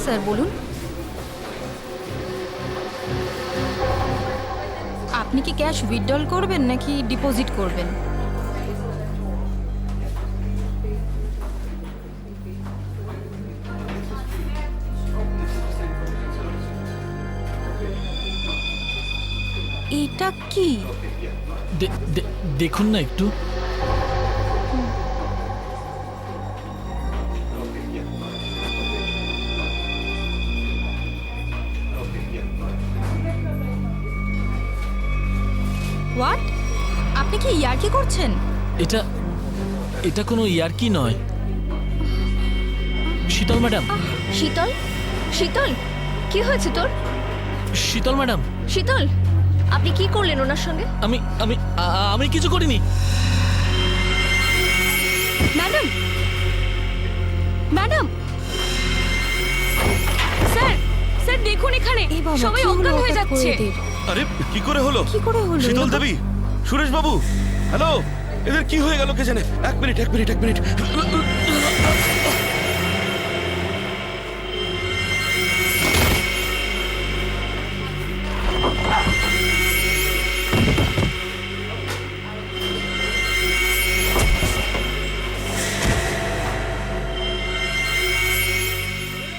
Sir বলুন। আপনি কি ক্যাশ উইথড্রল করবেন নাকি ডিপোজিট করবেন? এটা কি? দেখুন না একটু। হোয়াট? আপনি কি ইয়ার্কি করছেন? এটা এটা কোনো ইয়ার্কি নয়। শীতল ম্যাডাম, শীতল, শীতল, কি হয়েছে তোর? শীতল ম্যাডাম, শীতল, আপনি কি করলেন ওনার সঙ্গে? আমি আমি আমি কিছু করিনি। ম্যাডাম, ম্যাডাম, স্যার, স্যার দেখুন এখানে এই বাবা, সবাই কি হলো অজ্ঞান হয়ে হঠাৎ করে যাচ্ছে। এদের? আরে কি করে হলো? কি করে হলো? শীতল দেবী, সুরেশ বাবু, হ্যালো, এদের কি হয়ে গেল কে জানে? এক মিনিট এক মিনিট এক মিনিট।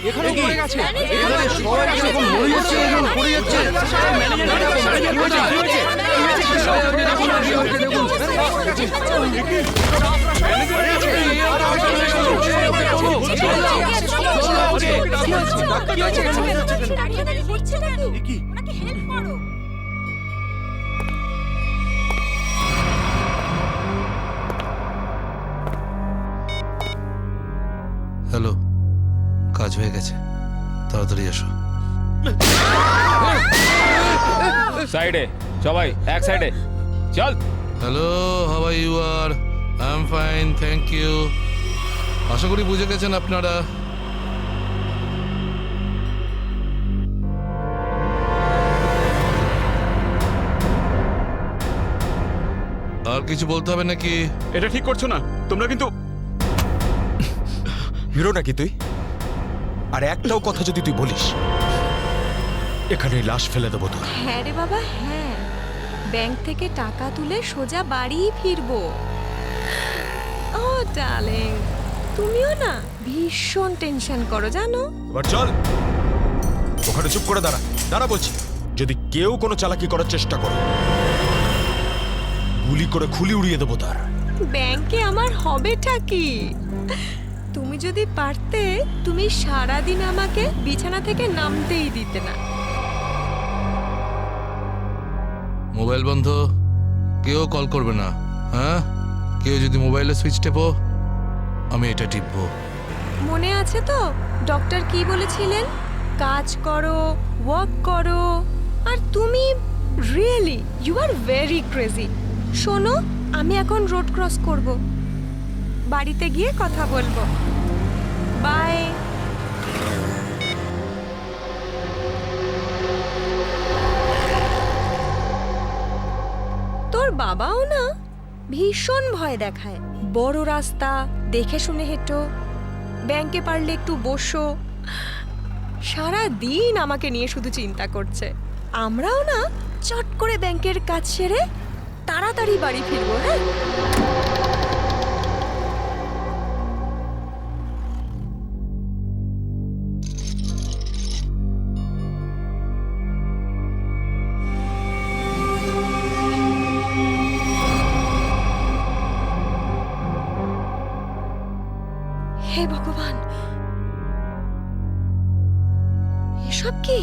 এখানে পড়ে গেছে, এখানে সবাই এরকম মরে যাচ্ছে, এরকম পড়ে যাচ্ছে। হ্যালো, কাজ হয়ে গেছে, তাড়াতাড়ি এসো। সাইডে সবাই, এক সাইডে চল। Hello, how are you? আর I am fine, thank you. আশা করি বুঝে গেছেন আপনারা। আর কিছু বলতে হবে নাকি? এটা ঠিক করছো না তোমরা কিন্তু। হিরো নাকি তুই? আর একটাও কথা যদি তুই বলিস, এখানে লাশ ফেলে দেবো তোর। হ্যাঁ রে বাবা, হ্যাঁ, ব্যাংক থেকে টাকা তুলে সোজা বাড়ি ফিরবো। ও ডার্লিং, তুমিও না ভীষণ টেনশন করো জানো। এবার চল, ওখানে চুপ করে দাঁড়া, দাঁড়া বলছি। যদি কেউ কোনো চালাকি করার চেষ্টা করে, গুলি করে খুলি উড়িয়ে দেবো তার। ব্যাংকে আমার হবেটা কি? তুমি যদি পারতে, তুমি সারাদিন আমাকে বিছানা থেকে নামতেই দিতে না। মোবাইল বন্ধ, কেউ কল করবে না। হ্যাঁ, কেউ যদি মোবাইলে সুইচ টেপো, আমি এটা টিপবো। মনে আছে তো ডক্টর কি বলেছিলেন? কাজ করো, ওয়ার্ক করো। আর তুমি really you are very crazy. শোনো, আমি এখন রোড ক্রস করব, বাড়িতে গিয়ে কথা বলবো। বাই। তোর বাবাও না ভীষণ ভয় দেখায়। বড় রাস্তা দেখে শুনে হেঁটো, ব্যাংকে পারলে একটু বসো। সারা দিন আমাকে নিয়ে শুধু চিন্তা করছে। আমরাও না চট করে ব্যাংকের কাজ সেরে তাড়াতাড়ি বাড়ি ফিরবো। হ্যাঁ, হে ভগবান, এসব কি?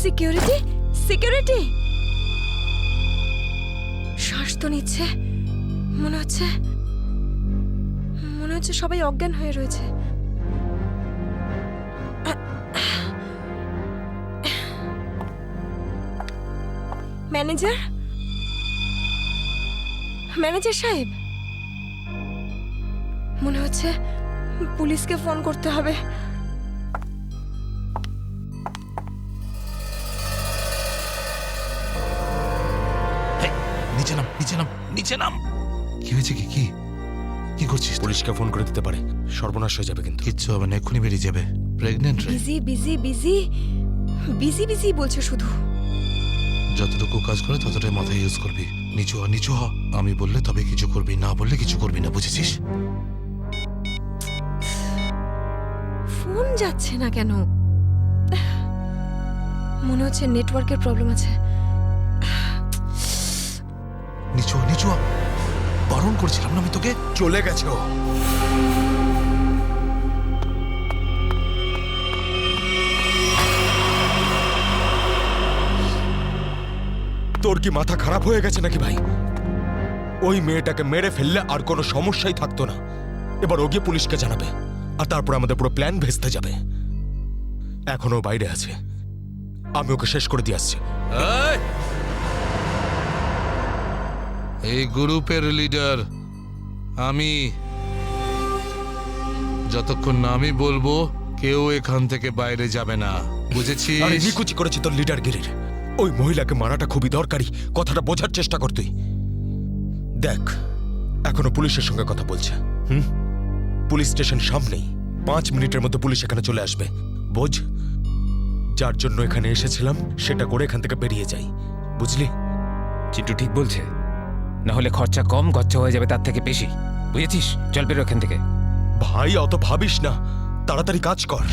Security, security. শ্বাস তো নিচ্ছে, মনে হচ্ছে সবাই অজ্ঞান হয়ে রয়েছে। ম্যানেজার, ম্যানেজার সাহেব, মনে হচ্ছে পুলিশকে ফোন করতে হবে। নিচে নাম, নিচে নাম। নিচে নাম। কি হয়েছে? কি কি কি করছিস? পুলিশকে ফোন করে দিতে পারে, সর্বনাশ হয়ে যাবে কিন্তু। কিচ্ছু হবে না, এক্ষুনি বেরিয়ে যাবে। প্রেগনেন্ট রে। Busy busy busy busy busy বলছে শুধু। যতটুকু কাজ করে ততটাই মাথায় ইউজ করবি। নিচু হ, নিচু হ। আমি বললে তবে কিছু করবি, না বললে কিছু করবি না, বুঝেছিস? ফোন যাচ্ছে না কেন? মনে হচ্ছে নেটওয়ার্কের প্রবলেম আছে। নিচু হ, নিচু হ। বারণ করছিলাম না আমি তোকে? চলে গেছে ও। তোর কি মাথা খারাপ হয়ে গেছে নাকি ভাই? ওই মেয়েটাকে মেরে ফেললে আর কোনো সমস্যাই থাকতো না। এবার ও গিয়ে পুলিশকে জানাবে, আর তারপর আমাদের পুরো প্ল্যান ভেস্তে যাবে। এখনো বাইরে আছে, আমি ওকে শেষ করে দিয়ে আসছি। এই! এই গ্রুপের লিডার আমি। যতক্ষণ না আমি বলবো কেউ এখান থেকে বাইরে যাবে না, আরে বুঝেছিস? নিকুচি করেছি তোর লিডারগিরির। ওই মহিলাকে মারাটা খুবই দরকারি, কথাটা বোঝার চেষ্টা কর তুই। দেখ, এখনো পুলিশের সঙ্গে কথা বলছে। পুলিশ স্টেশন সামনেই, 5 মিনিটের মধ্যে পুলিশ এখানে চলে আসবে। বোঝ, যার জন্য এখানে এসেছিলাম সেটা করে এখান থেকে বেরিয়ে যাই, বুঝলি? চিন্টু ঠিক বলছে, না হলে খরচা কম, খরচা হয়ে যাবে তার থেকে বেশি, বুঝেছিস? চল বেরো এখান থেকে। ভাই অত ভাবিস না, তাড়াতাড়ি কাজ কর।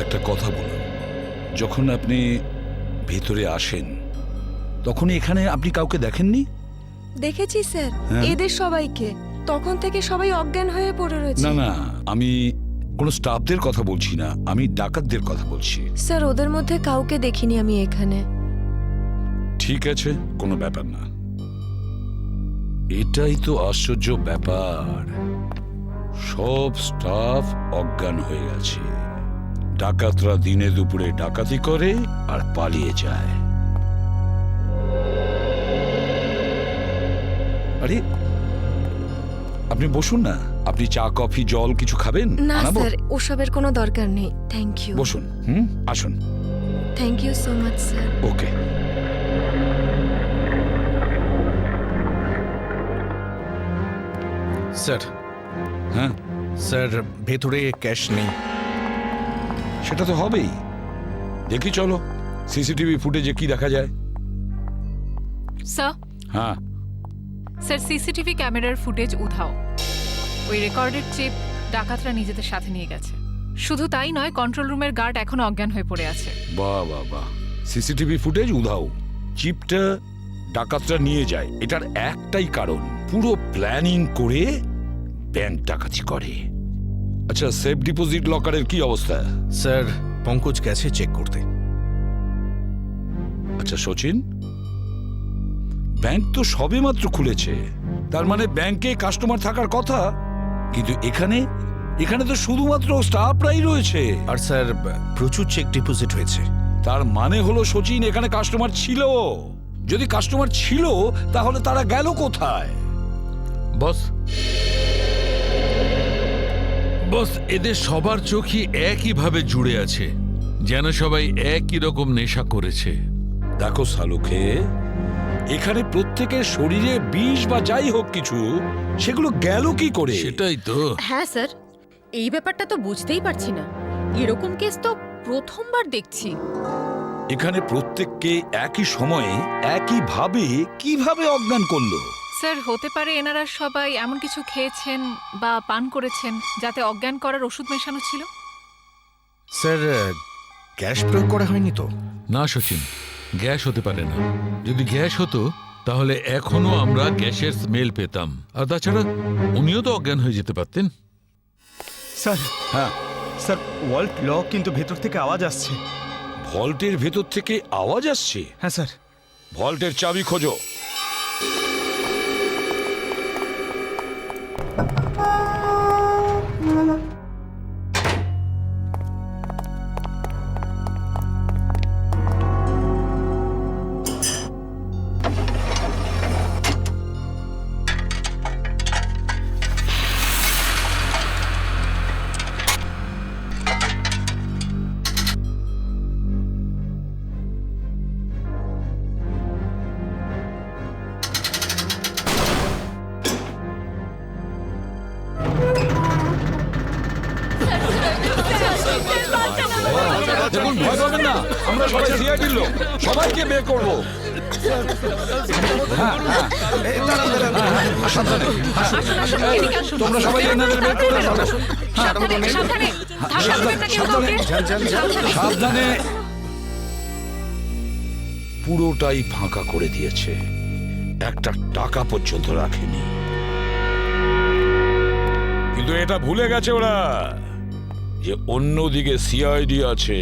একটা কথা বলুন, যখন আপনি ভেতরে আসেন তখন এখানে আপনি কাউকে দেখেননি? দেখেছি স্যার, হ্যাঁ। এদের সবাইকে। তখন থেকে সবাই অজ্ঞান হয়ে পড়ে রয়েছে। না না, আমি কোনো স্টাফদের কথা বলছি না, আমি ডাকাতদের কথা বলছি। স্যার, ওদের মধ্যে কাউকে দেখিনি আমি এখানে। ঠিক আছে, কোনো ব্যাপার না। এটাই তো আশ্চর্য ব্যাপার, সব স্টাফ অজ্ঞান হয়ে গেছে। ডাকাতরা দিনে দুপুরে ডাকাতি করে আর পালিয়ে যায়। আরে আপনি বসুন না, আপনি চা কফি জল কিছু খাবেন? না আনাবো? স্যার, ওসবের কোনো দরকার নেই। Thank you. বসুন, আসুন। Thank you so much sir. Okay. Sir, হ্যাঁ, স্যার ভেতরে ক্যাশ নেই। সেটা তো হবেই। দেখি চলো সিসিটিভি ফুটেজে কি দেখা যায়। স্যার, হ্যাঁ, স্যার সিসিটিভি ক্যামেরার ফুটেজ উধাও। ওই রেকর্ডেড চিপ ডাকাতরা নিজেদের সাথে নিয়ে গেছে। শুধু তাই নয়, কন্ট্রোল রুমের গার্ড এখনো অজ্ঞান হয়ে পড়ে আছে। বাহ বাহ বাহ। সিসিটিভি ফুটেজ উধাও, চিপটা ডাকাতরা নিয়ে যায়, এটার একটাই কারণ, পুরো প্ল্যানিং করে ব্যাংক ডাকাতি করে। আচ্ছা, সেফ ডিপোজিট লকারের কি অবস্থা? স্যার পঙ্কজ গেছে চেক করতে। আচ্ছা সচিন, ব্যাংক তো সবেমাত্র খুলেছে, তার মানে ব্যাংকে কাস্টমার থাকার কথা, কিন্তু এখানে এখানে তো শুধুমাত্র স্টাফরাই রয়েছে। আর স্যার প্রচুর চেক ডিপোজিট হয়েছে। তার মানে হলো সচিন, এখানে কাস্টমার ছিল। যদি কাস্টমার ছিল তাহলে তারা গেল কোথায়? বস, বস, এদের সবার চোখই একইভাবে জুড়ে আছে, যেন সবাই একই রকম নেশা করেছে। দেখো সালুকে, এখানে প্রত্যেকের শরীরে বিষ বা যাই হোক কিছু, সেগুলো গেল কি করে? সেটাই তো। হ্যাঁ স্যার, এই ব্যাপারটা তো বুঝতেই পারছি না। এরকম কেস তো প্রথমবার দেখছি। এখানে প্রত্যেককে একই সময়ে একইভাবে কিভাবে অজ্ঞান করলো? স্যার, হতে পারে এনারা সবাই এমন কিছু খেয়েছেন বা পান করেছেন যাতে অজ্ঞান করার ওষুধ মেশানো ছিল। স্যার গ্যাস প্রয়োগ করা হয়নি তো? না সচিন, গ্যাস হতে পারে না। যদি গ্যাস হতো তাহলে এখনো আমরা গ্যাসের স্মেল পেতাম। আর তাছাড়া উনিও তো অজ্ঞান হয়ে যেতে পারতেন। স্যার, হ্যাঁ স্যার ওয়াল্ট লক, কিন্তু ভেতর থেকে আওয়াজ আসছে। ভল্টের ভেতর থেকে আওয়াজ আসছে? হ্যাঁ স্যার। ভল্টের চাবি খোঁজো। দেখুন, ভয় পাবেন না, আমরা সবাই সিআইডির লোক, সবাইকে বের করবো। তোমরা সবাই এনাদের বের করে দাও। সাবধানে। পুরোটাই ফাঁকা করে দিয়েছে, একটা টাকা পর্যন্ত রাখেনি। কিন্তু এটা ভুলে গেছে ওরা যে অন্যদিকে সিআইডি আছে।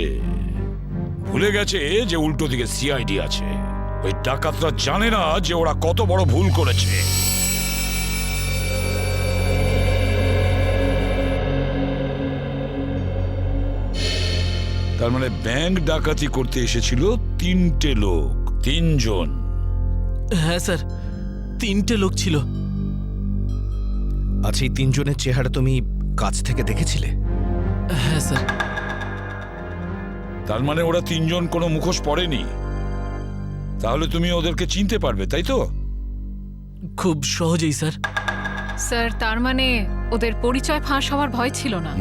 ভুলে গেছে যে উল্টো দিকে সিআইডি আছে। ওই ডাকাতরা জানে না যে ওরা কত বড় ভুল করেছে। তার মানে ব্যাংক ডাকাতি করতে এসেছিল 3টে লোক, 3 জন। হ্যাঁ স্যার, 3টে লোক ছিল। আচ্ছা, এই 3 জনের চেহারা তুমি কাছ থেকে দেখেছিলে? হ্যাঁ স্যার। তার মানে ওরা 3 জন কোনো মুখোশ পরেনি। তাহলে তুমি ওদেরকে চিনতে পারবে, তাই তো? খুব সহজেই স্যার। স্যার, তার মানে ওদের পরিচয় ফাঁস হওয়ার ভয় ছিল না।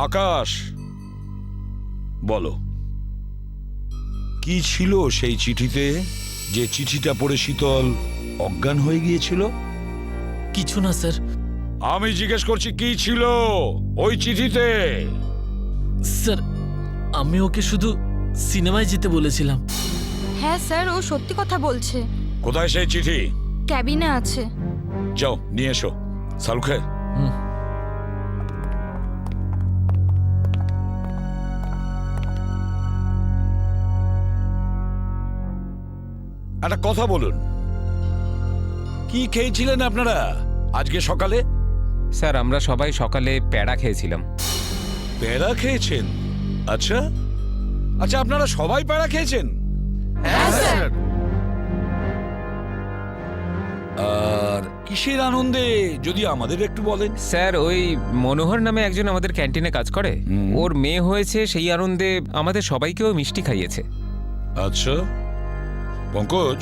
আকাশ, বলো কি ছিল সেই চিঠিতে, যে চিঠিটা পড়ে শীতল অজ্ঞান হয়ে গিয়েছিল? কিছু না স্যার। আমি জিজ্ঞেস করছি কি ছিল ওই চিঠিতে? স্যার, আমি ওকে শুধু সিনেমায় যেতে বলেছিলাম। হ্যাঁ স্যার, ও সত্যি কথা বলছে। কোথায় সেই চিঠি? ক্যাবিনে আছে। যাও নিয়ে এসো। সালুখে, একটা কথা বলুন, কি খেয়েছিলেন আপনারা আজকে সকালে? স্যার, আমরা সবাই সকালে প্যাড়া খেয়েছিলাম। প্যাড়া খেয়েছেন? আচ্ছা আচ্ছা, আপনারা সবাই প্যাড়া খেয়েছেন? আর কিসের আনন্দে যদি আমাদের একটু বলেন? স্যার, ওই মনোহর নামে একজন আমাদের ক্যান্টিনে কাজ করে, ওর মেয়ে হয়েছে, সেই আনন্দে আমাদের সবাইকেও মিষ্টি খাইয়েছে। আচ্ছা পঙ্কজ,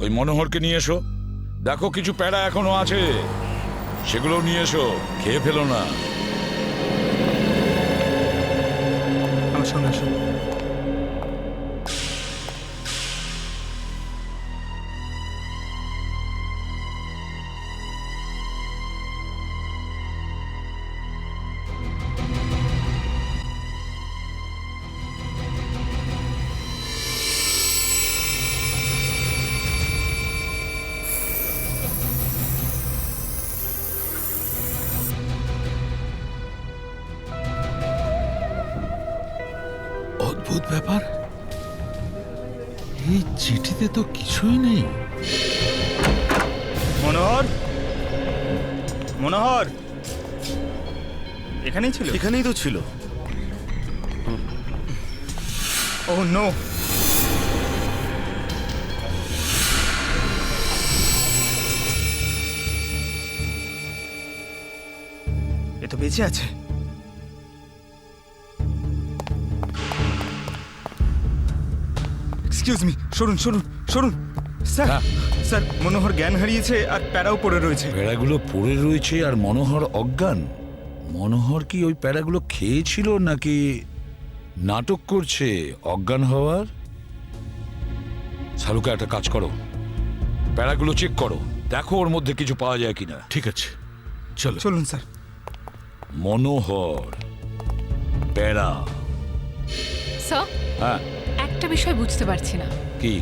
ওই মনোহরকে নিয়ে এসো। দেখো কিছু প্যাড়া এখনো আছে, সেগুলো নিয়ে এসো, খেয়ে ফেলো না। অদ্ভুত ব্যাপার, এই চিঠিতে তো কিছুই নেই। মনোহর, মনোহর এখানেই ছিল? এখানেই তো ছিল। ও নো, এ তো বেঁচে আছে। এক্সকিউজ মি, সরুন সরুন সরুন। স্যার, স্যার, মনোহর জ্ঞান হারিয়েছে আর প্যারাও পড়ে রয়েছে। প্যাড়াগুলো পড়ে রয়েছে আর মনোহর অজ্ঞান? মনোহর কি ওই প্যাড়াগুলো খেয়েছিল নাকি নাটক করছে অজ্ঞান হওয়ার? সালুকা, একটা কাজ করো, প্যাড়াগুলো চেক করো, দেখো ওর মধ্যে কিছু পাওয়া যায় কিনা। ঠিক আছে, চলো। চলুন স্যার। মনোহর, প্যাড়া। স্যার, হ্যাঁ, একটা বিষয় বুঝতে পারছি না। কি?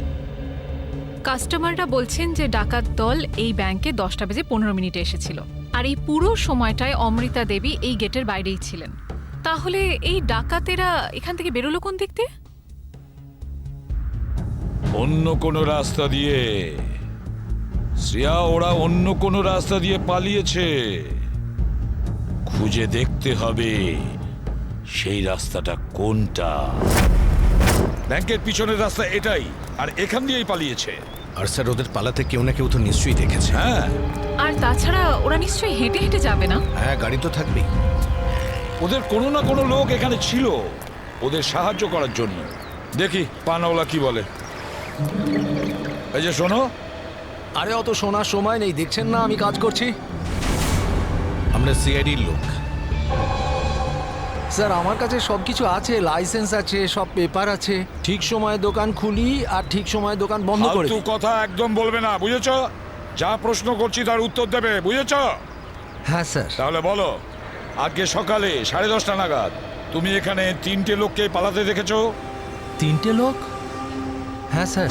কাস্টমাররা বলছেন যে ডাকাত দল এই ব্যাংকে 10টা বেজে 15 মিনিটে এসেছিল, আর এই পুরো সময়টায় অমৃতা দেবী এই গেটের বাইরেই ছিলেন। তাহলে এই ডাকাতেরা এখান থেকে বেরোলো কোন দিক দিয়ে? অন্য কোনো রাস্তা দিয়ে। শ্রেয়া, ওরা অন্য কোনো রাস্তা দিয়ে পালিয়েছে। খুঁজে দেখতে হবে সেই রাস্তাটা কোনটা। ব্যাংকের পিছনের রাস্তা এটাই, আর এখান দিয়েই পালিয়েছে। আর স্যার ওদের পালাতে কেউ না কেউ তো নিশ্চয়ই দেখেছে। হ্যাঁ, আর তাছাড়া ওরা নিশ্চয়ই হেঁটে হেঁটে যাবে না। হ্যাঁ, গাড়ি তো থাকবেই। ওদের কোনো না কোনো লোক এখানে ছিল ওদের সাহায্য করার জন্য। দেখি পানাওয়ালা কি বলে। এই যে শোনো, আরে অত শোনার সময় নেই, দেখছেন না আমি কাজ করছি। আমরা সিআইডির লোক। স্যার আমার কাছে সব কিছু আছে, লাইসেন্স আছে, সব পেপার আছে। ঠিক সময়ে দোকান খুলি আর ঠিক সময়ে দোকান বন্ধ করে ফালতু দিই। কথা একদম বলবে না, বুঝেছো? যা প্রশ্ন করছি তার উত্তর দেবে, বুঝেছো? হ্যাঁ স্যার। তাহলে বলো, আজকে সকালে 10:30 নাগাদ তুমি এখানে 3টে লোককে পালাতে দেখেছো? 3টে লোক? হ্যাঁ স্যার,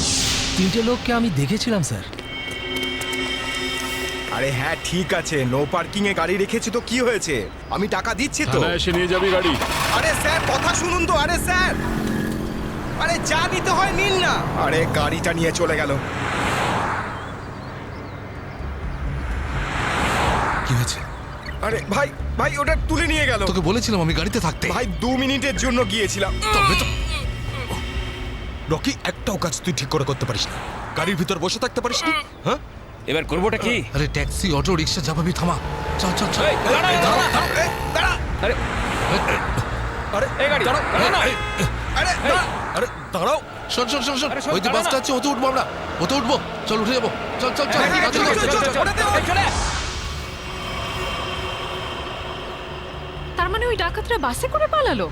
3টে লোককে আমি দেখেছিলাম স্যার। আরে হ্যাঁ ঠিক আছে, নো পার্কিং এ গাড়ি রেখেছি তো কি হয়েছে? আমি টাকা দিচ্ছি তো। এসে নিয়ে যাবি গাড়ি। আরে স্যার কথা শুনুন তো। আরে স্যার, আরে যা নিতে হয় নিন না। আরে গাড়িটা নিয়ে চলে গেল। কি হয়েছে? আরে ভাই ভাই ওটা তুলে নিয়ে গেল। তোকে বলেছিলাম আমি গাড়িতে থাকতে। ভাই 2 মিনিটের জন্য গিয়েছিলাম। তবে তো রকি, একটাও কাজ তুই ঠিক করে করতে পারিস না। গাড়ির ভিতর বসে থাকতে পারিস না? হ্যাঁ, এবার করবোটা কি? আরে ট্যাক্সি, অটো, রিক্সা যা পাবি থামা। চল চল চল। আরে আরে এই গাড়ি দাঁড়াও, আরে আরে দাঁড়াও। শোন শোন শোন শোন, আরে শোন, ওই যে দাঁড়া বাসটা না। আছে, ওতে উঠবো আমরা। ওতে উঠবো, চল উঠে যাবো। চল চল চল। হ্যাঁ, চল, চল, চল, চল, চল, চল। তার মানে ওই ডাকাতরা বাসে করে পালালো?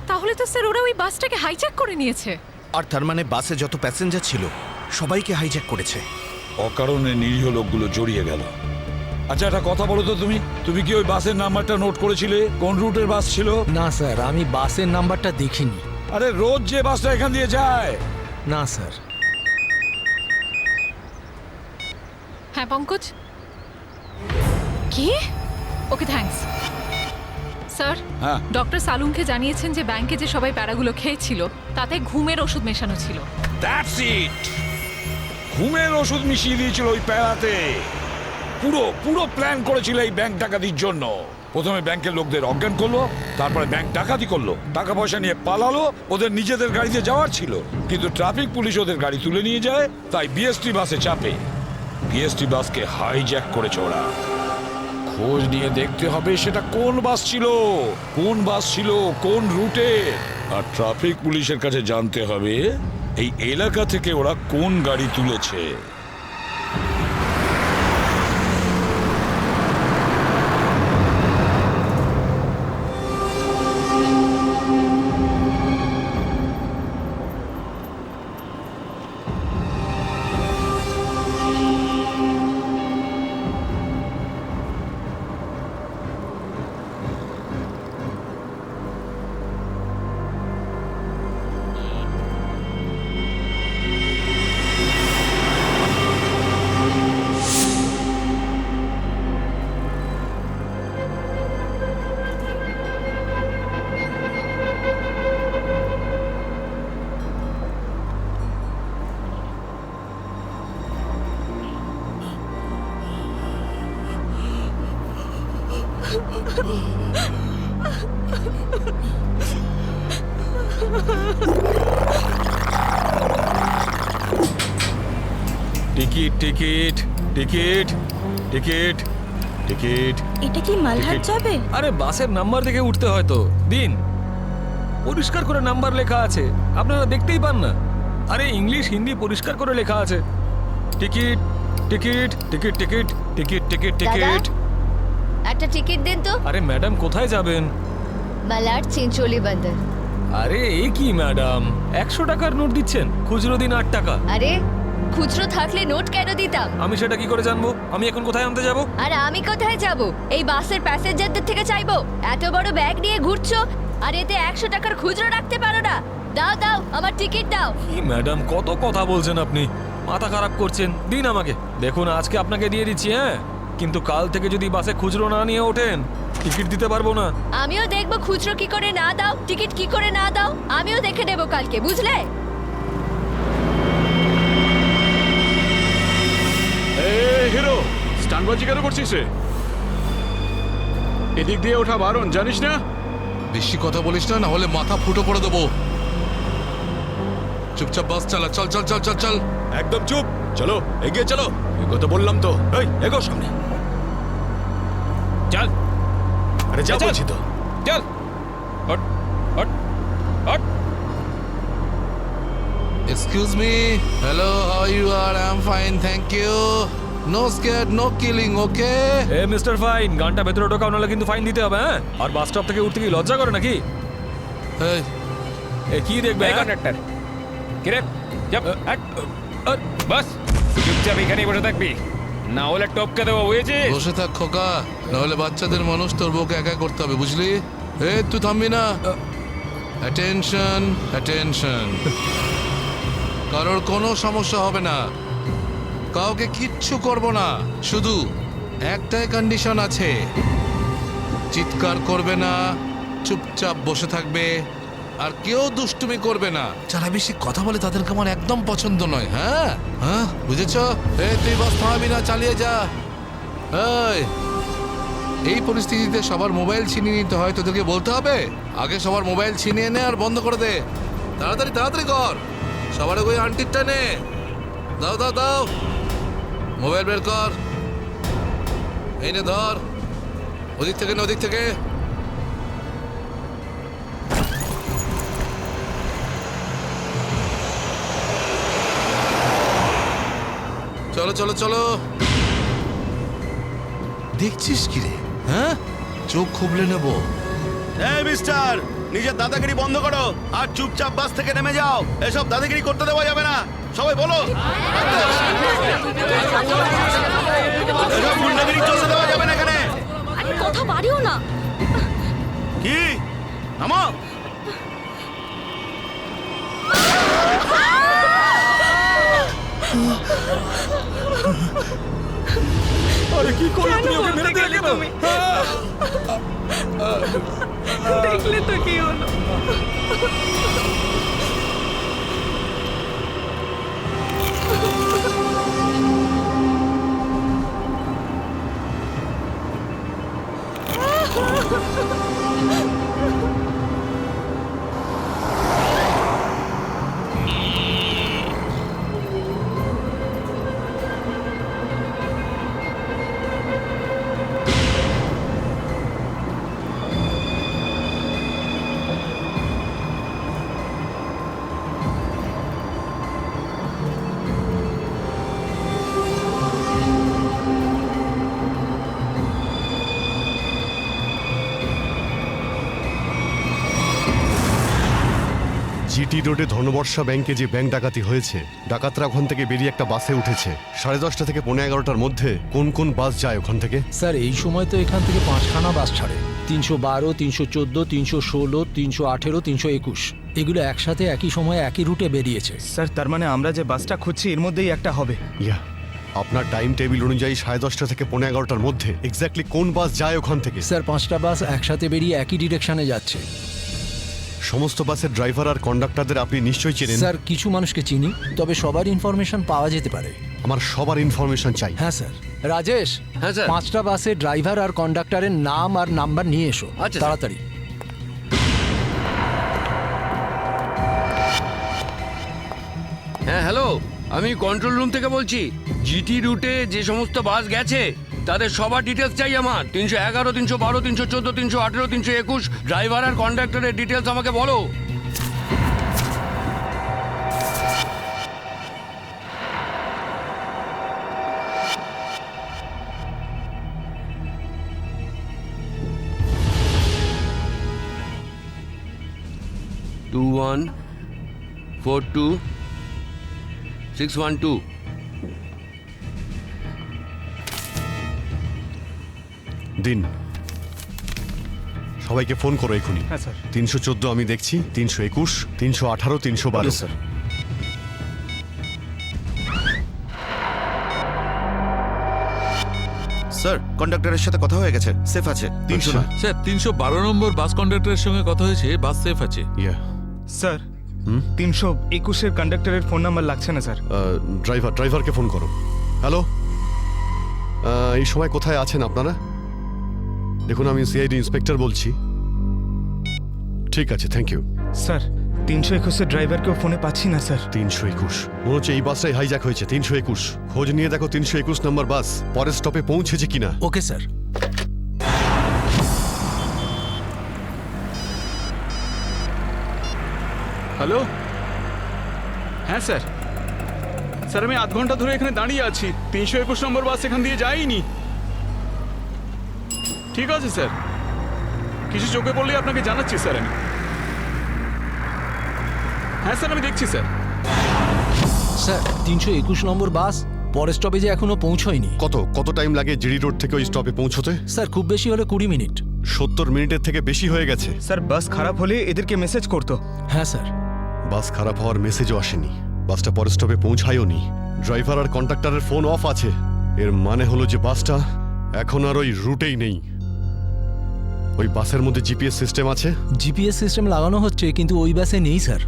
তাহলে তো স্যার ওরা ওই বাসটাকে হাইজ্যাক করে নিয়েছে। আর তার মানে বাসে যত প্যাসেঞ্জার ছিল সবাইকে হাইজ্যাক করেছে। অকারণে নিরীহ লোকগুলো জড়িয়ে গেল। আচ্ছা, একটা কথা বলো তো, তুমি কি ওই বাসের নাম্বারটা নোট করেছিলে? কোন রুটের বাস ছিল? না স্যার, আমি বাসের নাম্বারটা দেখিনি। আরে রোজ যে বাসটা এখান দিয়ে যায়। না স্যার। হ্যাঁ পঙ্কজ। কি? Okay thanks. স্যার, হ্যাঁ, ডক্টর সালুনকে জানিয়েছেন যে ব্যাংকে যে সবাই প্যারাগুলো খেয়েছিল তাতে ঘুমের ওষুধ মেশানো ছিল। That's it. ঘুমের ওষুধ মিশিয়ে দিয়েছিল ওই প্যারাতে। পুরো প্ল্যান করেছিল এই ব্যাংক ডাকাতির জন্য। প্রথমে ব্যাংকের লোকদের অজ্ঞান করলো, তারপরে ব্যাংক ডাকাতি করলো, টাকা পয়সা নিয়ে পালালো। ওদের নিজেদের গাড়িতে যাওয়ার ছিল, কিন্তু ট্রাফিক পুলিশ ওদের গাড়ি তুলে নিয়ে যায়, তাই বিএসটি বাসে চাপে। বিএসটি বাসকে হাইজ্যাক করেছে ওরা। খোঁজ নিয়ে দেখতে হবে সেটা কোন বাস ছিল, কোন রুটে। আর ট্রাফিক পুলিশের কাছে জানতে হবে এই এলাকা থেকে ওরা কোন গাড়ি তুলেছে। Ticket ticket ticket ticket ticket. এটা কি মালহাট যাবে? আরে বাসের নাম্বার দেখে উঠতে হয় তো। দিন, পরিষ্কার করে নাম্বার লেখা আছে, আপনারা দেখতেই পান না? আরে ইংলিশ হিন্দি পরিষ্কার করে লেখা আছে। Ticket ticket ticket ticket ticket ticket ticket. একটা টিকিট দিন তো। আরে ম্যাডাম কোথায় যাবেন? মালাড চিঞ্চোলি বন্দর। আরে এ কি ম্যাডাম, 100 টাকার নোট দিচ্ছেন, খুচরো দিন 8 টাকা। আরে খুচরো থাকলে নোট কেন দিতাম? আমি সেটা কি করে জানবো? আমি এখন কোথায় আনতে যাব? আর আমি কোথায় যাব? এই বাসের প্যাসেঞ্জারদের থেকে চাইবো? এত বড় ব্যাগ নিয়ে ঘুরছো আর এতে 100 টাকার খুচরো রাখতে পারো না? দাও দাও, আমার টিকিট দাও। কি ম্যাডাম, কত কথা বলছেন আপনি, মাথা খারাপ করছেন। দিন আমাকে। দেখুন আজকে আপনাকে দিয়ে দিচ্ছি, হ্যাঁ, কিন্তু কাল থেকে যদি বাসে খুচরো না নিয়ে ওঠেন টিকিট দিতে পারবো না। আমিও দেখবো খুচরো কি করে না দাও, টিকিট কি করে না দাও, আমিও দেখে নেবো কালকে, বুঝলে? গানবাজি কেন করছিস রে? এদিক দিয়ে ওঠা বারণ, জানিস না? বেশি কথা বলিস না, না হলে মাথা ফুটো করে দেবো। চুপচাপ বাস চালা, চল চল চল চল চল। একদম চুপ, চলো এগিয়ে চলো। এই কথা বললাম তো, এই এগো সামনে। চল আরে যা চল। বলছি তো। চল hot hot hot. Excuse me. Hello, how you are? I'm fine, thank you. No scared, no killing, okay? A mister fine, গানটা ভেতরে ঢোকাও, নাহলে কিন্তু ফাইন দিতে হবে। হ্যাঁ, আর বাস স্টপ থেকে উঠতে কি লজ্জা করে নাকি? Hey, এ কি দেখবে? এই কন্ডাক্টর কিরে যাব হট। বাস চুপচাপ এখানেই বসে থাকবি, না হলে টপকে দেবো, বুঝেছিস? বসে থাক খোকা, নাহলে বাচ্চাদের মানুষ তোর বউকে একা করতে হবে, বুঝলি? এই তুই থামবি না। Attention, attention. কারোর কোনো সমস্যা হবে না, কাউকে কিচ্ছু করব না। শুধু একটাই কন্ডিশন আছে, চিৎকার করবে না, চুপচাপ বসে থাকবে, আর কেউ দুষ্টুমি করবে না। যারা বেশি কথা বলে তাদেরকে আমার একদম পছন্দ নয়। হ্যাঁ হ্যাঁ, বুঝেছ? এই তুই বাস থামাবি না, চালিয়ে যা। এই পরিস্থিতিতে সবার মোবাইল ছিনিয়ে নিতে হয়, তোদেরকে বলতে হবে? আগে সবার মোবাইল ছিনিয়ে নে আর বন্ধ করে দে। তাড়াতাড়ি তাড়াতাড়ি কর, সবার ওই আন্টিরটা নে। দাও দাও দাও, মোবাইল বের কর। এই নে ধর, ওদিক থেকে না ওদিক থেকে। চলো চলো চলো। দেখছিস কি রে? হ্যাঁ, চোখ খুবলে নেবো। এই মিস্টার, নিজের দাদাগিরি বন্ধ করো আর চুপচাপ বাস থেকে নেমে যাও। এসব দাদাগিরি করতে দেওয়া যাবে না, সবাই বলো। এসব গুন্ডাগিরি চলতে দেওয়া যাবে না এখানে। আরে কথা বাড়িও না। কি নামো। আরে কি করলে তুমি? ওকে মেরে দিলে কেন? দেখলে তো কি হলো। জিটি রোডে ধনবর্ষা ব্যাংকে যে ব্যাংক ডাকাতি হয়েছে, ডাকাতরা ওখান থেকে বেরিয়ে একটা বাসে উঠেছে। 10:30 থেকে 11:15টার মধ্যে কোন কোন বাস যায় ওখান থেকে? স্যার এই সময় তো এখান থেকে 5খানা বাস ছাড়ে। 312, 314, 316, 318, 321 এগুলো একসাথে একই সময়ে একই রুটে বেরিয়েছে। স্যার, তার মানে আমরা যে বাসটা খুঁজছি এর মধ্যেই একটা হবে। ইয়া, আপনার টাইম টেবিল অনুযায়ী 10:30 থেকে 11:15টার মধ্যে এক্স্যাক্টলি কোন বাস যায় ওখান থেকে? স্যার 5টা বাস একসাথে বেরিয়ে একই ডিরেকশনে যাচ্ছে। সমস্ত বাসের ড্রাইভার আর কন্ডাক্টরদের আপনি নিশ্চয়ই চেনেন? স্যার কিছু মানুষকে চিনি, তবে সবার ইনফরমেশন পাওয়া যেতে পারে। আমার সবার ইনফরমেশন চাই। হ্যাঁ স্যার। রাজেশ, হ্যাঁ স্যার। 5টা বাসের ড্রাইভার আর কন্ডাক্টরের নাম আর নাম্বার নিয়ে এসো। আচ্ছা, তাড়াতাড়ি। হ্যাঁ হ্যালো, আমি কন্ট্রোল রুম থেকে বলছি। জিটি রুটে যে সমস্ত বাস গেছে তাদের সবার ডিটেলস চাই আমার। 311, 312, 314, 318, 321 ড্রাইভার আর কন্ডাক্টরের ডিটেলস আমাকে বলো। টু 1 4 2 6 1 2। দিন, সবাইকে ফোন করো এখনই। হ্যাঁ স্যার। 314 আমি দেখছি, 321, 318, 312। স্যার। স্যার, কন্ডাক্টরের সাথে কথা হয়ে গেছে, সেফ আছে। 300 না। স্যার 312 নম্বর বাস কন্ডাক্টরের সঙ্গে কথা হয়েছে, বাস সেফ আছে। ইয়া, স্যার 321-এর কন্ডাক্টরের ফোন নাম্বার লাগছে না স্যার। ড্রাইভারকে ফোন করো। হ্যালো, এই সময় কোথায় আছেন আপনারা? দেখুন, আমি সিআইডি ইন্সপেক্টর বলছি। ঠিক আছে, থ্যাংক ইউ। স্যার 321 ড্রাইভারকেও ফোনে পাচ্ছি না স্যার। 321 মনে হচ্ছে এই বাসটাই হাইজ্যাক হয়েছে। 321 খোঁজ নিয়ে দেখো 321 নম্বর বাস পরের স্টপে পৌঁছেছে কিনা। Okay sir. হ্যালো, হ্যাঁ স্যার। স্যার আমি আধ ঘন্টা ধরে এখানে দাঁড়িয়ে আছি, 321 নম্বর বাস এখান দিয়ে যায়নি। ঠিক আছে স্যার, কিছু চোখে পড়লেই আপনাকে জানাচ্ছি স্যার আমি। হ্যাঁ স্যার, আমি দেখছি স্যার। স্যার 321 নম্বর বাস পরের স্টপেজে এখনো পৌঁছয়নি। কত টাইম লাগে জিডি রোড থেকে ওই স্টপে পৌঁছতে? স্যার খুব বেশি হলে 20 মিনিট। 70 মিনিটের থেকে বেশি হয়ে গেছে। স্যার বাস খারাপ হলে এদেরকে মেসেজ করতো। হ্যাঁ স্যার। বাস খারাপ হওয়ার মেসেজও আসেনি, বাসটা পরের স্টপে পৌঁছায়ওনি। ড্রাইভার আর কন্ডাক্টরের ফোন অফ আছে। এর মানে হলো যে বাসটা এখন আর ওই রুটেই নেই। ওই বাসের মধ্যে জিপিএস সিস্টেম আছে? জিপিএস সিস্টেম লাগানো হচ্ছে, কিন্তু ওই বাসে নেই স্যার।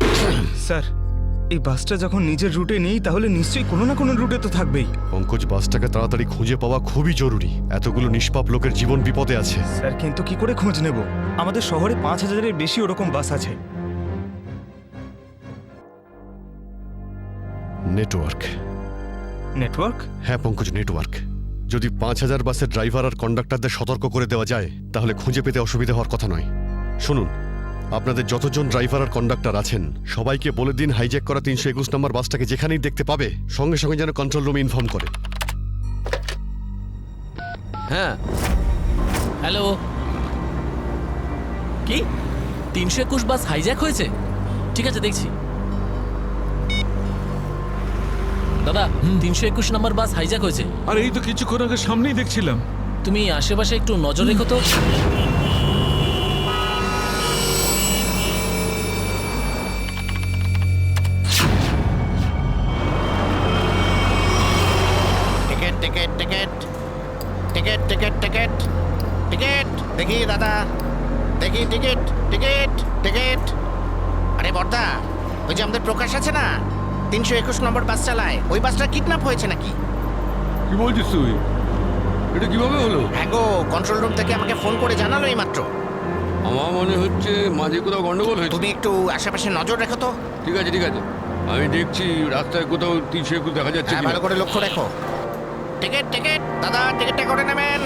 স্যার এই বাসটা যখন নিজের রুটে নেই তাহলে নিশ্চয়ই কোনো না কোনো রুটে তো থাকবেই। পঙ্কজ, বাসটাকে তাড়াতাড়ি খুঁজে পাওয়া খুবই জরুরি। এতগুলো নিষ্পাপ লোকের জীবন বিপদে আছে। স্যার কিন্তু কি করে খোঁজ নেব? আমাদের শহরে 5000-এর বেশি ওরকম বাস আছে। নেটওয়ার্ক। নেটওয়ার্ক? হ্যাঁ পঙ্কজ, নেটওয়ার্ক। যদি 5000 বাসের ড্রাইভার আর কন্ডাক্টরদের সতর্ক করে দেওয়া যায় তাহলে খুঁজে পেতে অসুবিধা হওয়ার কথা নয়। শুনুন, আপনাদের যতজন ড্রাইভার আর কন্ডাক্টর আছেন সবাইকে বলে দিন হাইজ্যাক করা 321 নম্বর বাসটাকে যেখানেই দেখতে পাবে সঙ্গে সঙ্গে যেন কন্ট্রোল রুমে ইনফর্ম করে। হ্যাঁ, হ্যালো। কি 321 বাস হাইজ্যাক হয়েছে? ঠিক আছে, দেখছি। দাদা 321 নম্বর বাস হাইজ্যাক হয়েছে। আর এই তো কিছুক্ষণ আগে সামনেই দেখছিলাম। তুমি আশেপাশে একটু নজর রেখো তো। Ticket ticket ticket ticket ticket ticket ticket দেখি দাদা, দেখি টিকিট টিকিট টিকিট। আরে বর্দা, ওই যে আমাদের প্রকাশ আছে না, 321 নম্বর বাস চালায়, ওই বাসটা কিডন্যাপ হয়েছে নাকি? কি বলছিস তুই? এটা কিভাবে হলো? হ্যাঁ গো, কন্ট্রোল রুম থেকে আমাকে ফোন করে জানালো এই মাত্র। আমার মনে হচ্ছে মাঝে কোথাও গন্ডগোল হয়েছে। তুমি একটু আশেপাশে নজর রেখো তো। ঠিক আছে ঠিক আছে, আমি দেখছি রাস্তায় কোথাও 321 দেখা যাচ্ছে হ্যাঁ, ভালো করে লক্ষ্য রেখো। টিকিট টিকিট দাদা, টিকিটটা করে নেবেন।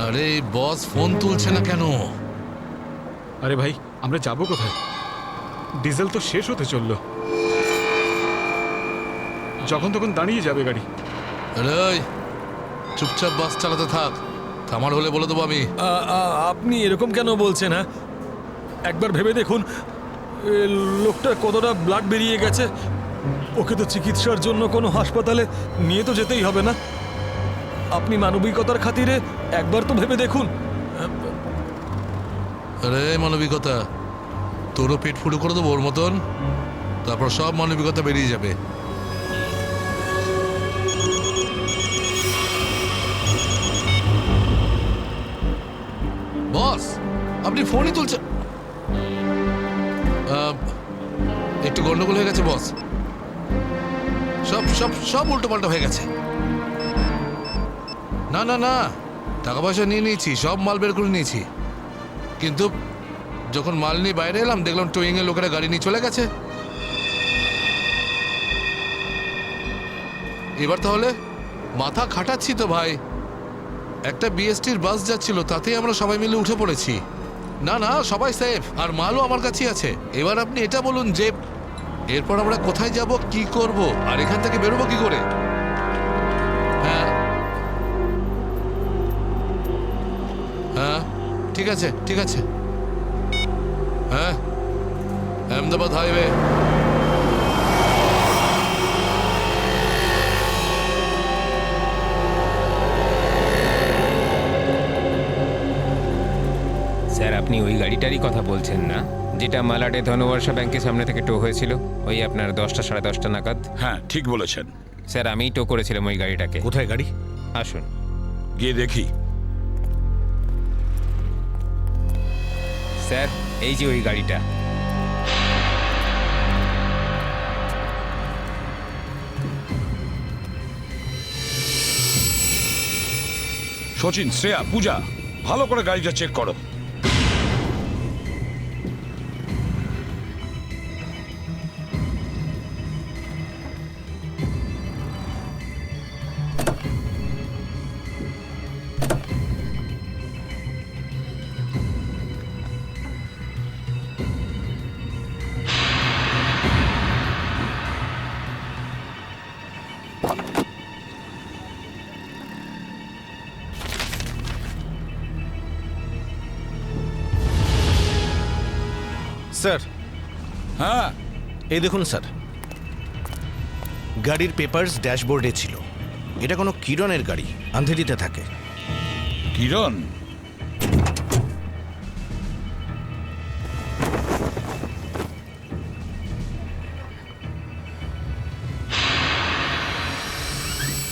আরে বস ফোন তুলছে না কেন? আরে ভাই, আমরা যাবো কোথায়? ডিজেল তো শেষ হতে চললো, যখন তখন দাঁড়িয়ে যাবে গাড়ি। আরে চুপচাপ বাস চালাতে থাক, থামার হলে বলে দেবো আমি। আপনি এরকম কেন বলছেন? হ্যাঁ, একবার ভেবে দেখুন লোকটা কতটা ব্লাড বেরিয়ে গেছে। ওকে তো চিকিৎসার জন্য কোনো হাসপাতালে নিয়ে তো যেতেই হবে না? আপনি মানবিকতার খাতিরে একবার তো ভেবে দেখুন। আরে মানবিকতা, তোরও পেট ফুটো করে দেবো ওর মতন, তারপর সব মানবিকতা বেরিয়ে যাবে। বস আপনি ফোনই তুলছেন। একটু গন্ডগোল হয়ে গেছে বস, সব সব সব উল্টো পাল্টা হয়ে গেছে। না না না, টাকা পয়সা নিয়ে নিয়েছি, সব মাল বের করে নিয়েছি, কিন্তু যখন মাল নিয়ে বাইরে এলাম দেখলাম টোয়িং এর লোকেরা গাড়ি নিয়ে চলে গেছে। এবার তাহলে মাথা খাটাচ্ছি তো ভাই। একটা বিএসটির বাস যাচ্ছিল, তাতেই আমরা সবাই মিলে উঠে পড়েছি। না না, সবাই সেফ, আর মালও আমার কাছেই আছে। এবার আপনি এটা বলুন যে এরপর আমরা কোথায় যাব, কি করব, আর এখান থেকে বেরোবো কি করে? হ্যাঁ হ্যাঁ, ঠিক আছে ঠিক আছে। হ্যাঁ, আহমেদাবাদ হাইওয়ে। স্যার আপনি ওই গাড়িটারই কথা বলছেন না, যেটা মালাডে ধনবর্ষা ব্যাংকের সামনে থেকে টো হয়েছিল? ওই আপনার 10টা সাড়ে 10টা নাগাদ। হ্যাঁ ঠিক বলেছেন। স্যার আমিই টো করেছিলাম ওই গাড়িটাকে। কোথায় গাড়ি? আসুন গিয়ে দেখি। স্যার এই যে ওই গাড়িটা। সচিন, শ্রেয়া, পূজা, ভালো করে গাড়িটা চেক করো। স্যার। হ্যাঁ, এই দেখুন স্যার, গাড়ির পেপারস ড্যাশবোর্ডে ছিল। এটা কোনো কিরণের গাড়ি, আন্ধেরিতে থাকে। কিরণ?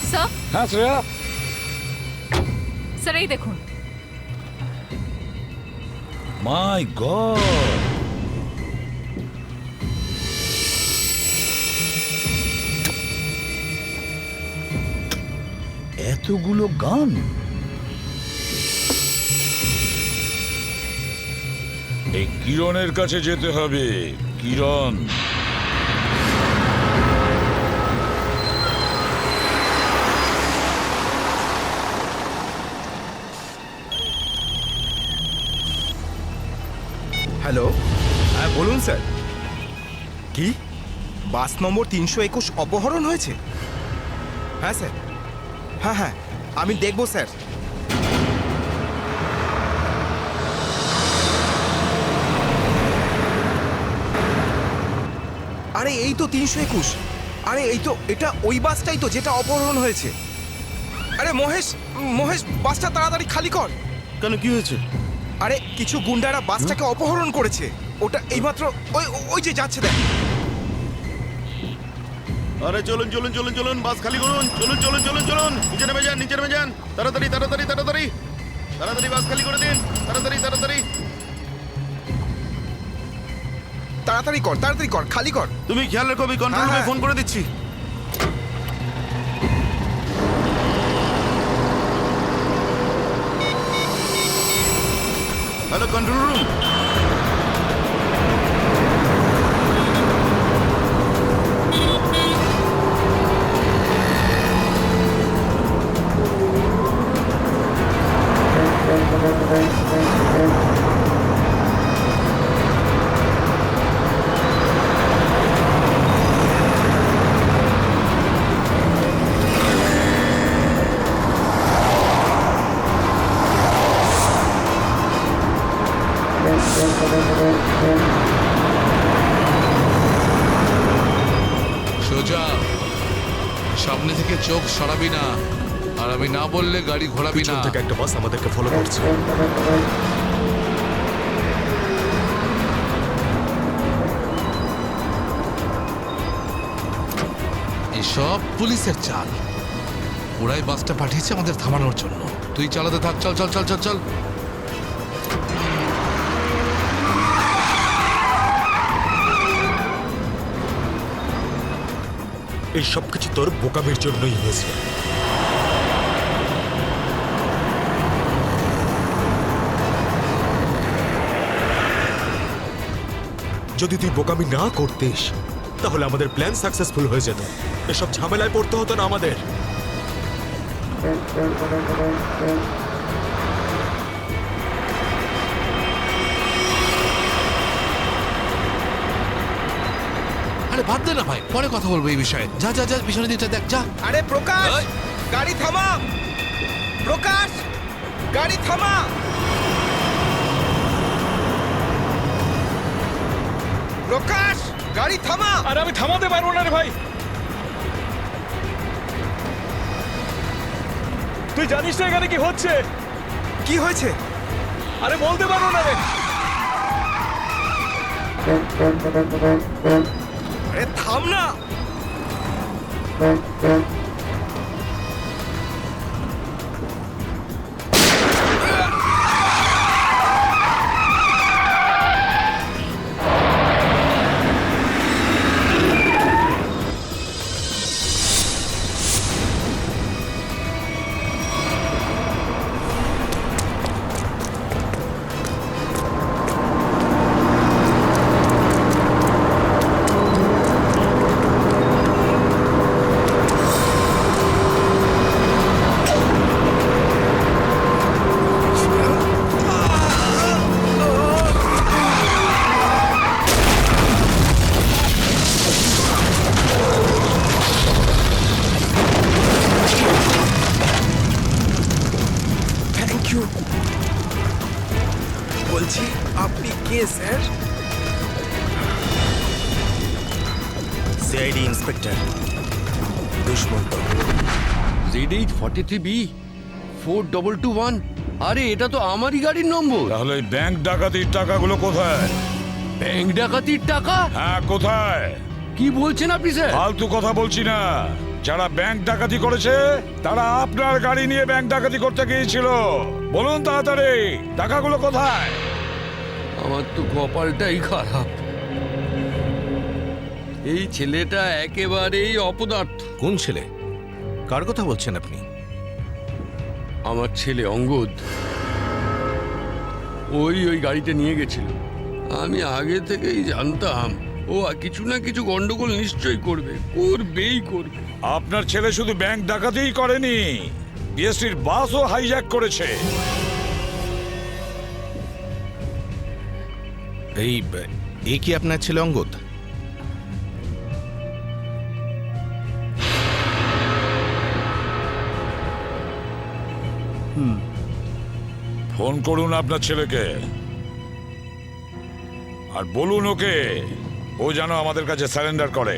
স্যার হ্যাঁ শ্রেয়া। স্যার এই দেখুন। মাই গড, এতগুলো গান! এই কিরণের কাছে যেতে হবে। কিরণ, হ্যালো, হ্যাঁ বলুন স্যার। কি বাস নম্বর 321 অপহরণ হয়েছে? হ্যাঁ স্যার, হ্যাঁ হ্যাঁ আমি দেখব স্যার। আরে এই তো 321। আরে এই তো, এটা ওই বাসটাই তো যেটা অপহরণ হয়েছে। আরে মহেশ, মহেশ বাসটা তাড়াতাড়ি খালি কর। কেন, কি হয়েছে? আরে কিছু গুন্ডারা বাসটাকে অপহরণ করেছে। ওটা এইমাত্র ওই ওই যে যাচ্ছে দেখ। আরে চলুন চলুন চলুন চলুন, বাস খালি করুন। চলুন চলুন চলুন চলুন, নিচে নেমে যান, নিচে নেমে যান। তাড়াতাড়ি তাড়াতাড়ি তাড়াতাড়ি তাড়াতাড়ি বাস খালি করে দিন। তাড়াতাড়ি তাড়াতাড়ি তাড়াতাড়ি কর, তাড়াতাড়ি কর, খালি কর। তুমি খেয়াল রাখো, আমি কন্ট্রোল রুমে ফোন করে দিচ্ছি। Hello control room. সোজা সামনে থেকে চোখ সরাবি না, আর আমি না বললে গাড়ি ঘোরাবি না। থেকে একটা বাস আমাদেরকে ফলো করছে। এসব পুলিশের চাল। ওরাই বাসটা পাঠিয়েছে আমাদের থামানোর জন্য। তুই চালাতে থাক, চল চল চল চল চল। এই সব কিছু তোর বোকামির জন্যই হয়েছে। যদি তুই বোকামি না করতিস তাহলে আমাদের প্ল্যান সাকসেসফুল হয়ে যেত। এসব ঝামেলায় পড়তে হতো না আমাদের। আরে বাদ দে না ভাই, পরে কথা বলবো এই বিষয়ে। যা যা যা, পিছনে দিকটা দেখ, যা। আরে প্রকাশ, গাড়ি থামা। প্রকাশ, গাড়ি থামা। প্রকাশ, গাড়ি থামা। আরে আমি থামাতে পারবো না রে ভাই। তুই জানিস না এখানে কি হচ্ছে? কি হয়েছে? আরে বলতে পারবো না রে। আরে থাম না। Thank you. বলছি আপনি কে sir? CID inspector Dushmanta. Z843B 4221। আরে এটা তো আমারই গাড়ির নম্বর। তাহলে এই ব্যাংক ডাকাতির টাকাগুলো কোথায়? ব্যাংক ডাকাতির টাকা? হ্যাঁ, কোথায়? কি বলছেন আপনি স্যার? ফালতু কথা বলছি না। যারা ব্যাংক ডাকাতি করেছে তারা আপনার গাড়ি নিয়ে ব্যাংক ডাকাতি করতে গিয়েছিল। বলুন তাড়াতাড়ি, টাকাগুলো কোথায়? আমার তো কপালটাই খারাপ। এই ছেলেটা একেবারেই অপদার্থ। কোন ছেলে? কার কথা বলছেন আপনি? আমার ছেলে অঙ্গদ। ওই গাড়িতে নিয়ে গেছিল। আমি আগে থেকেই জানতাম ও কিছু না কিছু গন্ডগোল নিশ্চয়ই করবে, করবেই করবে। আপনার ছেলে শুধু ব্যাংক ডাকাতিই করেনি, বিএসটির বাসও হাইজ্যাক করেছে। এই কি আপনার ছেলে অঙ্গদ? ফোন করুন আপনার ছেলেকে আর বলুন ওকে ও যেন আমাদের কাছে সারেন্ডার করে।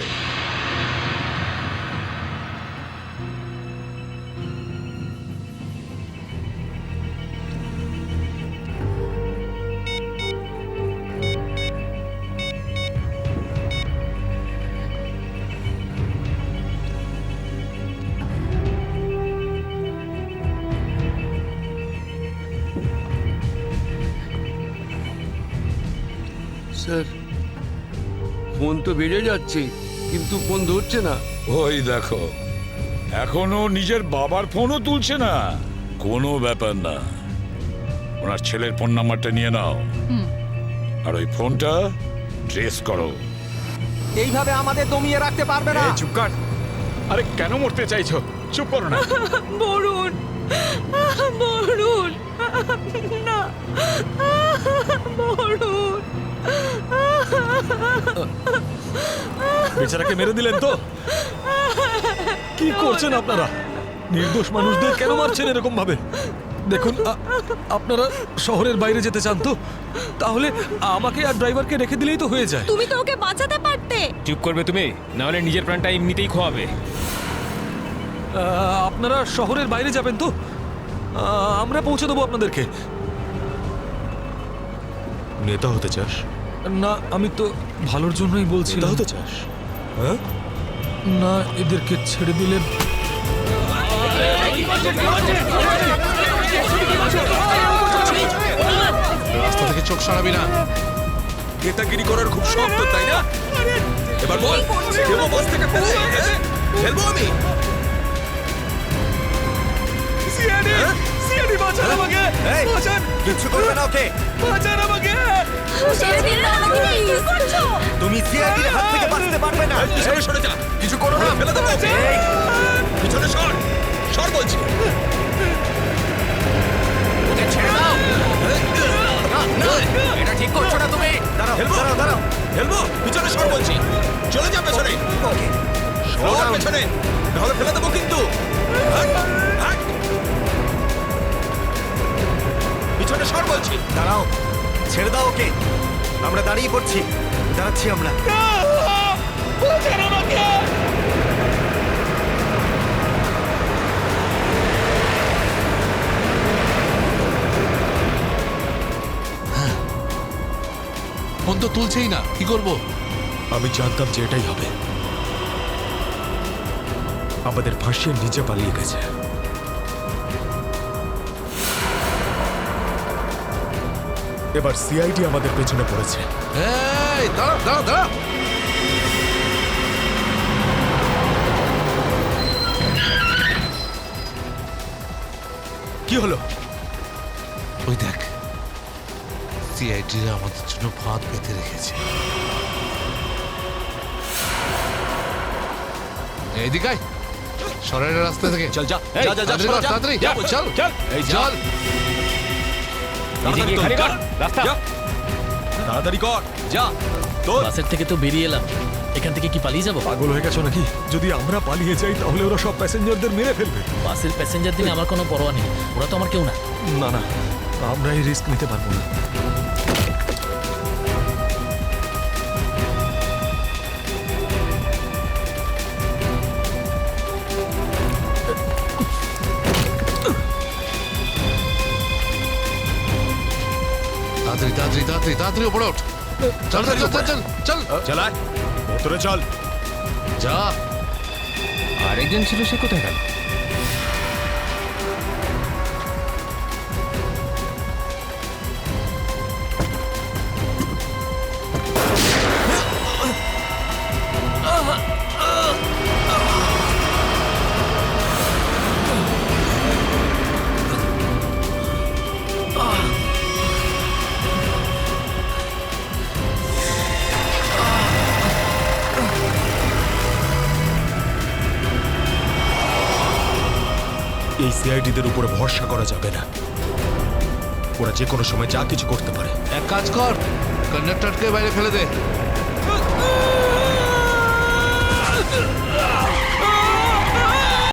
স্যার, ফোন তো বেড়ে যাচ্ছে কিন্তু ফোন ধরছে না। ওই দেখো, এখনো নিজের বাবার ফোনও তুলছে না। কোনো ব্যাপার না, ওনার ছেলের ফোন নাম্বারটা নিয়ে নাও আর ওই ফোনটা ট্রেস করো। এইভাবে আমাদের দমিয়ে রাখতে পারবে না। চুপ কর। আরে কেন মরতে চাইছো? চুপ করো না। বরুণ, বরুণ, না, বরুণ। বেচারাকে মেরে দিলেন তো? কি করছেন আপনারা? নির্দোষ মানুষদের কেন মারছেন এরকম ভাবে? দেখুন, আপনারা শহরের বাইরে যেতে চান তো তাহলে আমাকে আর ড্রাইভারকে রেখে দিলেই তো হয়ে যায়। তুমি তো ওকে বাঁচাতে পারতে। চুপ করবে তুমি, না হলে নিজের প্রাণটা এমনিতেই খোয়াবে। আপনারা শহরের বাইরে যাবেন তো? আমরা পৌঁছে দেবো আপনাদেরকে। নেতা হতে চাস? না, আমি তো ভালোর জন্যই বলছি। নেতা হতে চাস? হ্যাঁ, না, এদেরকে ছেড়ে দিলে রাস্তা থেকে চোখ সরাবি না। নেতাগিরি করার খুব শখ তো, তাই না? এবার বল, দেবো বাস থেকে ফেলে? ফেলবো আমি? বাঁচান আমাকে! বাঁচান! কিচ্ছু করবে না ওকে। বাঁচান আমাকে! তুমি সিআইডির হাত থেকে বাঁচতে পারবে না। সরে যা, কিছু করো না, ফেলে দেবো। পিছনে সর, সর বলছি। ওকে ছেড়ে দাও। না, এটা ঠিক করছো না তুমি। দাঁড়াও, দাঁড়াও, দাঁড়াও। ফেলবো, পিছনে সর বলছি। চলে যা পেছনে, সর পেছনে, নাহলে ফেলে দেবো কিন্তু। পিছনে সর বলছি। দাঁড়াও, ছেড়ে দাও ওকে। আমরা দাঁড়িয়ে পড়ছি, দাঁড়াচ্ছি আমরা। ফোন তো তুলছেই না, কি করবো? আমি জানতাম যে এটাই হবে। আমাদের ফাঁসিয়ে নিচে পালিয়ে গেছে। এবার সিআইডি আমাদের পেছনে পড়েছে। এই দাঁড়া দাঁড়া দাঁড়া, কি হলো? ওই দেখ, সিআইডিরা আমাদের জন্য ফাঁদ পেতে রেখেছে। এইদিকে আয়, সরাইয়ের রাস্তা থেকে চল। যা যা, যা, যা, সরা, যা। তাড়াতাড়ি যা, চল চল। এই চল, তাড়াতাড়ি এদিকে খালি কর, রাস্তা। তাড়াতাড়ি কর, যা। তোর বাসের থেকে তো বেরিয়ে এলাম, এখান থেকে কি পালিয়ে যাবো? পাগল হয়ে গেছো নাকি? যদি আমরা পালিয়ে যাই তাহলে ওরা সব প্যাসেঞ্জারদের মেরে ফেলবে। বাসের প্যাসেঞ্জার দিনে আমার কোনো পরোয়া নেই, ওরা তো আমার কেউ না। না না, আমরা এই রিস্ক নিতে পারবো না। তাড়াতাড়ি তাড়াতাড়ি তাড়াতাড়ি তাড়াতাড়ি উপরে ওঠ। চল চল চল চল চল চালায়, ভেতরে চল। যা। আরেকজন ছিল, সে কোথায় গেল? এই সিআইডিদের উপরে ভরসা করা যাবে না, ওরা যে কোনো সময় যা কিছু করতে পারে। এক কাজ কর, কন্ডাক্টরকে বাইরে ফেলে দে।